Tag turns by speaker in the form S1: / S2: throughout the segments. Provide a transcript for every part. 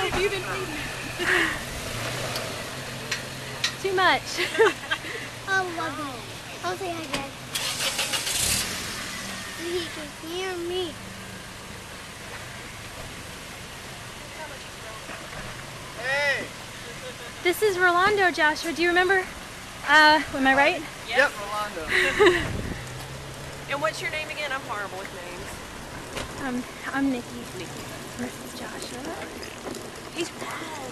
S1: have you been reading?
S2: Too much.
S3: Oh, love it. I'll say hi, Dad. He can hear me.
S1: Hey!
S2: This is Rolando, Joshua. Do you remember? Am I right?
S1: Yep, Rolando.
S4: And what's your name again? I'm horrible with names.
S2: I'm Nikki. This is Joshua.
S4: He's bad.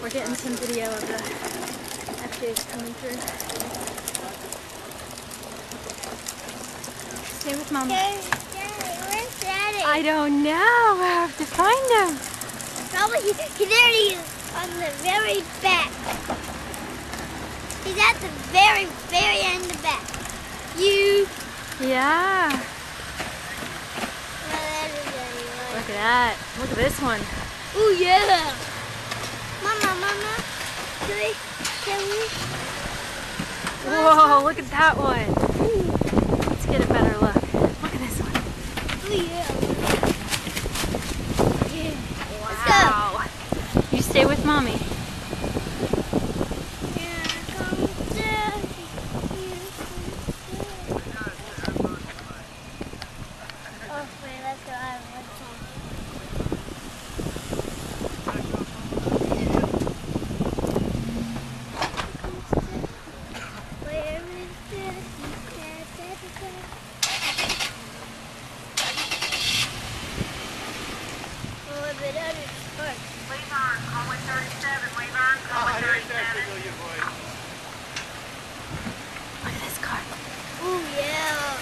S2: We're getting some video of the FJs coming through. Stay with Mama.
S3: Daddy, where's Daddy?
S2: I don't know. I have to find him.
S3: Probably he's already on the very back. He's at the very, very end of the back.
S2: Yeah.
S3: Well, that is Daddy.
S2: Look at that. Look at this one.
S3: Oh yeah. Mama, can we?
S2: Whoa, look at that one. Let's get a better look. Look at this one.
S3: Oh yeah.
S2: Wow. You stay with Mommy.
S3: Here comes Daddy. Oh wait, let's go.
S2: Look at this car.
S3: Oh yeah.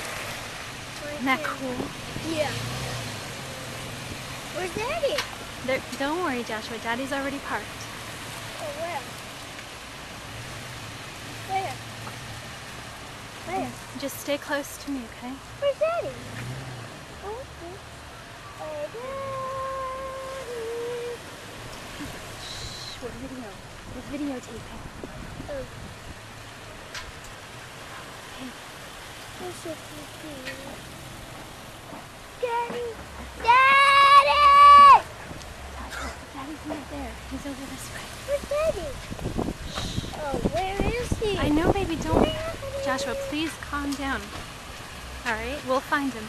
S2: Isn't that cool?
S3: Yeah. Where's Daddy?
S2: Don't worry, Joshua. Daddy's already parked.
S3: Oh, where? Where? Where?
S2: Just stay close to me, okay?
S3: Where's Daddy? Oh, okay. Oh, Daddy.
S2: Shh, we're videotaping.
S3: Oh.
S2: Okay.
S3: Where's your pee-pee? Daddy! Daddy!
S2: Daddy's not there. He's over this way.
S3: Where's Daddy? Oh, where is he?
S2: I know, baby. Don't. Joshua, please calm down. All right, we'll find him.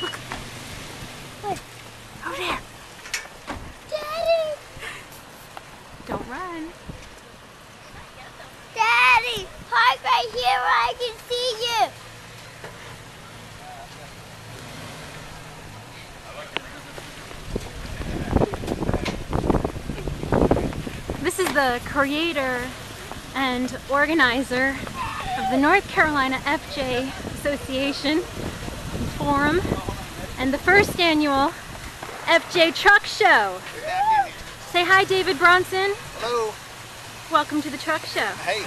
S2: Look.
S3: What?
S2: Over there.
S3: Daddy!
S2: Don't run.
S3: Daddy! Park right here where I can see you!
S2: This is the creator and organizer of the North Carolina FJ Association Forum and the first annual FJ Truck Show. Say hi, David Bronson.
S1: Hello.
S2: Welcome to the truck show.
S1: Hey.